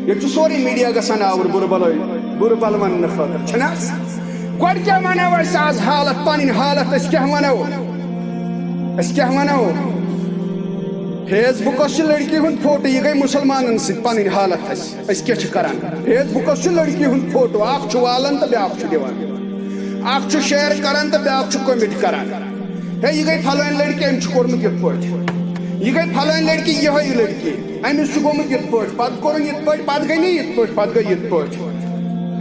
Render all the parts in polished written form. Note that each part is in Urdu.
یہ سوری میڈیا گژھان آور بُرٕ بل وننہٕ خٲطرٕ چھُنہ گۄڈٕ کیٛاہ وَنو أسۍ آز حالت پنٕنۍ حالت أسۍ کیٛاہ وَنو فیس بُکس چھُ لڑکی ہُنٛد فوٹو یہِ گٔے مُسلمانن سۭتۍ پنٕنۍ حالت أسۍ کیٛاہ چھِ کران فیس بُکس چھُ لڑکی ہُنٛد فوٹو اکھ چھُ والان تہٕ بیٛاکھ چھُ دِوان اکھ چھُ شیر کران تہٕ بیٛاکھ چھُ کومنٹ کران ہے یہِ گٔے فلٲنۍ لڑکی أمۍ چھُ کوٚرمُت یِتھ پٲٹھۍ یہِ گٔے فلٲنۍ لڑکی یِہوٚے لڑکی أمِس چھُ گوٚمُت یِتھ پٲٹھۍ پتہٕ کوٚرُن یِتھ پٲٹھۍ پتہٕ گٔے نہٕ یِتھ پٲٹھۍ پتہٕ گٔے یِتھ پٲٹھۍ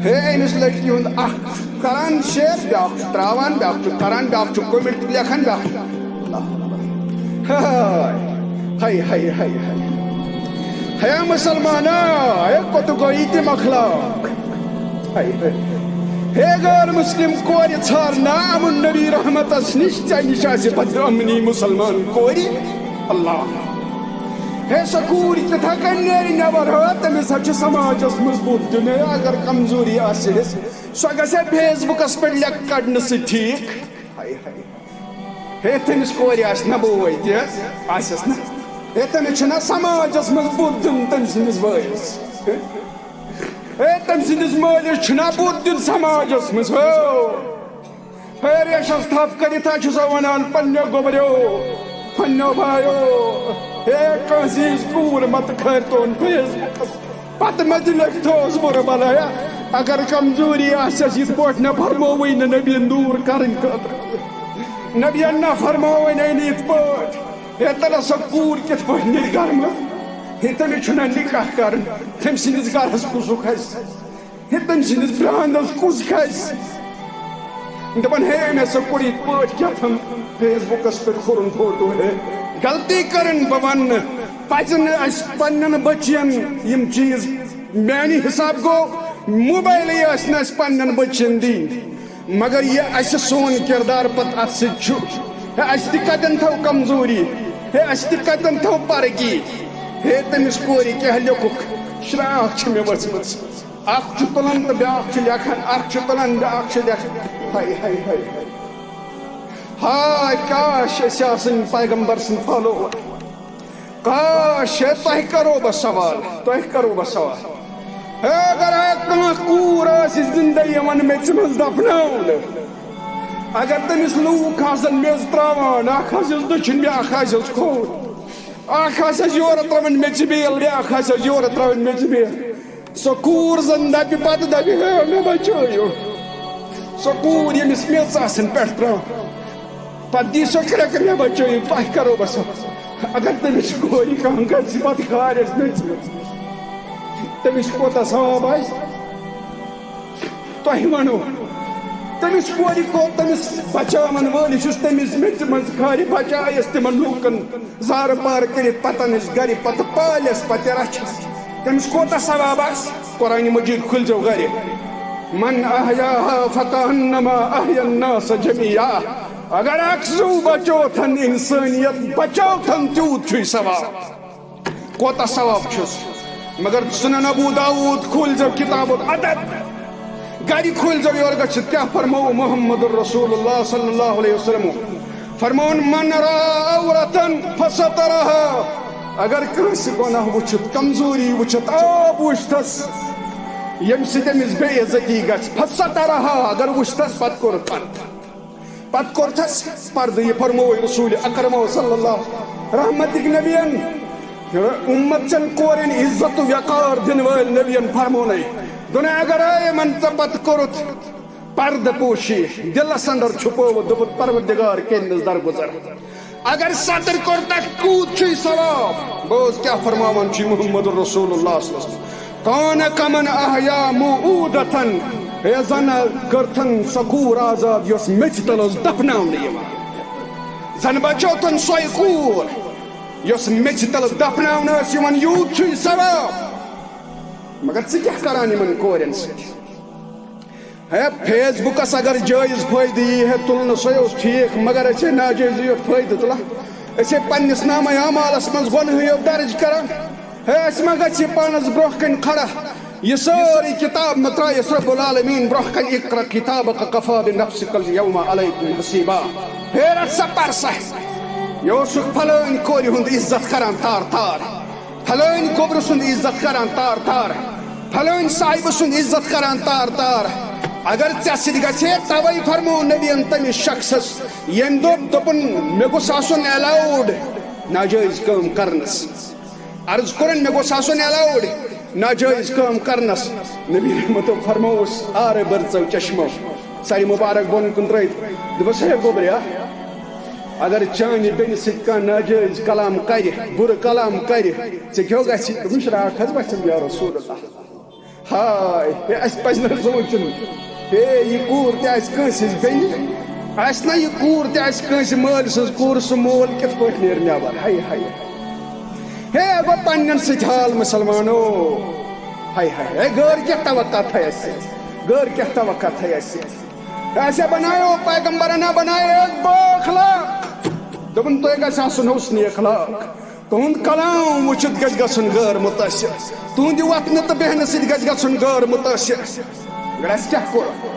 ہے أمِس لڑکی ہُنٛد اکھ چھُ کران شیر بیٛاکھ چھُ تراوان بیٛاکھ چھُ کران بیٛاکھ چھُ کومنٹ لیکھان بیٛاکھ ہاے ہاے ہاے ہاے ہے مسلمانا ہے کوٚت گوٚو تہِ مۄکلاو ہے غٲر مسلم کورِ ژھارنا اَمُن نبی رحمتس نِش ژےٚ نِش آسہِ بد امنی مُسلمان کورِ اللہ ہے سۄ کوٗر تِتھے کٔنۍ نیرِ نٮ۪بر ہا تٔمِس حظ چھُ سماجس منٛز بُتھ دیُن ہے اگر کمزوری آسٮ۪س سۄ گژھِ ہے فیس بُکس پٮ۪ٹھ لیکھ کڑنہٕ سۭتۍ ٹھیٖک ہاے ہاے ہے تٔمِس کورِ آسہِ نا بوے تہِ آسٮ۪س نا ہے تٔمِس چھُنہ سماجس منٛز بُتھ دیُن تٔمۍ سٕنٛدِس بٲیِس ہے تٔمۍ سٕنٛدِس مٲلِس چھُنہ بُتھ دیُن سماجس منٛز ہے ریشس تھپھ کٔرِتھ حظ چھُ سۄ ونان پننیو گوبریو پننیو بایو ہے کٲنٛسہِ ہِنٛز کوٗر متہٕ کھٲرتون فیس بُکس پتہٕ مہ تہِ لیکھتوس بُرٕ بلایا اگر کمزوری آسٮ۪س یِتھ پٲٹھۍ نہ فرمووٕے نہٕ نبیَن دوٗر کرٕنۍ خٲطرٕ نبیَن نہ فرمووٕے نہٕ یِتھ پٲٹھۍ ہے تَلہ سۄ کوٗر کِتھ پٲٹھۍ نیرِ گرٕ منٛز ہے تٔمِس چھُنہ نِکاح کرُن تٔمۍ سٕنٛدِس گرس کُسُک کھسہِ ہے تٔمۍ سٕنٛدِس برٛانٛدس کُس کھسہِ دپان ہے مےٚ سا کوٚر یِتھ پٲٹھۍ کیٛاہتھام فیس بُکس پٮ۪ٹھ کھورُن فوٹو ہے غلطی کرٕنۍ بہٕ وننہٕ پزِ نہٕ اسہِ پننٮ۪ن بچین یِم چیٖز میانہِ حساب گوٚو موبایلٕے ٲسۍ نہٕ اسہِ پننٮ۪ن بچین دِنۍ مگر یہِ اسہِ سون کردار پتہٕ اتھ سۭتۍ چھُ ہے اسہِ تہِ کتٮ۪ن تھٲو کمزوری ہے اسہِ تہِ کتٮ۪ن تھٲو پرگی ہے تٔمِس کورِ کیٛاہ لیوٚکھُکھ شراکھ چھِ مےٚ ؤژھمٕژ اکھ چھُ تُلان تہٕ بیٛاکھ چھُ لیکھان اکھ چھُ تُلان بیٛاکھ چھُ لیکھان ہاے ہاے ہاے ہاے کاش أسۍ آسٕنۍ پیغمبر سٕنٛدۍ فالوور کاش ہے تۄہہِ کرو بہٕ سوال ہے اگر کانٛہہ کوٗر آسہِ زندٕ یِوان میٚژِ منٛز دفناونہٕ اگر تٔمِس لوٗکھ آسن میٚژ تراوان اکھ آسٮ۪س دٔچھُن بیٛاکھ آسٮ۪س کھوٚر اکھ آسٮ۪س یورٕ تراوان میٚژِ بیل بیٛاکھ آسٮ۪س یورٕ تراوان میٚژِ بیل سۄ کوٗر زن دپہِ پتہٕ دپہِ ہے مےٚ بچٲیِو سۄ کوٗر ییٚمِس میٚژ آسن پٮ۪ٹھ تراوان پتہٕ دی سۄ کرٛٮ۪کہٕ مےٚ بچٲیِو تۄہہِ کرو بہٕ سوال اگر تٔمِس کورِ کانٛہہ گژھِ پتہٕ کھارٮ۪س میٚژِ منٛز تٔمِس کوتاہ ثواب آسہِ تۄہہِ ونو تٔمِس کورِ کوٚت تٔمِس بچاون وٲلِس یُس تٔمِس میٚژِ منٛز کھارِ بچایس تِمن لوٗکن زارٕ پار کٔرِتھ پتہٕ انس گرِ پتہٕ پالٮ۪س پتہٕ رچھس تٔمِس کوتاہ ثواب آسہِ قرآنِ مجیٖد کھُلزیو گرِ من احیاہا فکأنما احیا الناس جمیعا اگر اکھ زو بچوتھن انسٲنیت بچوتھن تیوٗت چھُے ثواب کوتاہ ثواب چھُس مگر سنن ابو داوٗد کھوٗلزیو کتابُک ادب گرِ کھوٗلزیو یورٕ گٔژھِتھ کیٛاہ فرموو محمد رسول اللہ صلی اللہ علیہ وسلم فرمون من رأى عورة فسترها اگر کٲنٛسہِ گۄناہ وٕچھِتھ کمزوری وٕچھِتھ آب وٕچھتس ییٚمہِ سۭتۍ أمِس بے عزتی گژھِ فسترها اگر وٕچھتس پتہٕ کوٚرتھس پردٕ یہِ فرموو رسول اکرم صلی اللہ رحمتٕکۍ نبیَن اُمت چٮ۪ن کورٮ۪ن عزت و وقار دِنہٕ وٲلۍ نبیَن فرمونَے دوٚپُن اگر یِمن ژےٚ پتہٕ کوٚرُتھ پردٕ پوشی دِلس انٛدر چھُپووُتھ دوٚپُتھ پروردگار کٔرۍنَس درگُزر اگر ستر کوٚرتکھ کوٗت چھُے ثواب بہٕ اوس کیٛاہ فرماوان چھُ محمد رسول اللہ صلی اللہ علیہ وسلم کان کمن احیا موعودتن ہے زن کٔرتھن سۄ کوٗر آزاد یۄس میٚژِ تل ٲس دفناونہٕ یِوان زن بچوتھن سۄے کوٗر یۄس میٚژِ تل دفناونہٕ ٲس یِوان یوٗت چھُے ثواب مگر ژٕ کیٛاہ کران یِمن کورٮ۪ن سۭتۍ ہے فیس بُکس اگر جٲیز فٲیدٕ یی ہے تُلنہٕ سۄے اوس ٹھیٖک مگر أسۍ ہے ناجٲیزٕے یوت فٲیدٕ تُلان أسۍ ہے پننِس نامے اعمالس منٛز گۄنہٕے یوت درٕج کران ہے اَسہِ ما گژھِ یہِ پانس برونٛہہ کَنہِ کھڑا یہ ساری کتاب مہ ترٛایس رب العالمیٖن برونٛہہ کَنہِ اقرأ کتابک کفا بنفسک اليوم علیکم حسیبا ہے رٹ سا پر سا یہ اوسُکھ فلٲنۍ کورِ ہُنٛد عزت کران تار تار پھلٲنۍ گوبرٕ سُنٛد عزت کران تار تار پھلٲنۍ صاحبہٕ سُنٛد عزت کران تار تار اگر ژےٚ سۭتۍ گژھِ ہے توے فرموو نبیَن تٔمِس شخصس ییٚمۍ دوٚپُن مےٚ گوٚژھ آسُن ایلاوُڈ ناجٲیز کٲم کرنس عرض کوٚرُن مےٚ گوٚژھ آسُن ایلاوُڈ ناجٲیز کٲم کرنس نبی رحمتو فرمووُس آرٕ بٔرژو چشمو سرِ مُبارک بۄن کُن ترٲیِتھ دوٚپُس ہے گوبریا اگر چانہِ بیٚنہِ سۭتۍ کانٛہہ ناجٲیز کلام کرِ بُرٕ کلام کرِ ژےٚ کیٛاہ گژھِ دوٚپُن شراکھ حظ وَسٮ۪م یا رسول اللہ ہاے ہے اَسہِ پزِ نہٕ سونٛچُن ہے یہِ کوٗر تہِ آسہِ کٲنٛسہِ ہٕنٛز بیٚنہِ آسہِ نا یہِ کوٗر تہِ آسہِ کٲنٛسہِ مٲلۍ سٕنٛز کوٗر سُہ مول کِتھ پٲٹھۍ نیرِ نٮ۪بر ہاے ہاے ہے گوٚو پننٮ۪ن سۭتۍ حال مُسلمانو ہاے ہاے ہے غٲر کیٛاہ توقع تھٲے اَسہِ غٲر کیٛاہ توقع تھٲے اَسہِ ایسے بنایو پیغمبر نے بنائے ایک با اخلاق دوٚپُن تۄہہِ گژھِ آسُن حُسنِ اخلاق تُہُنٛد کلام وٕچھِتھ گژھِ گژھُن غٲر مُتٲثر تُہنٛدِ وۄتھنہٕ تہٕ بیہنہٕ سۭتۍ گژھِ گژھُن غٲر مُتٲثر اگر اَسہِ کیٛاہ کوٚر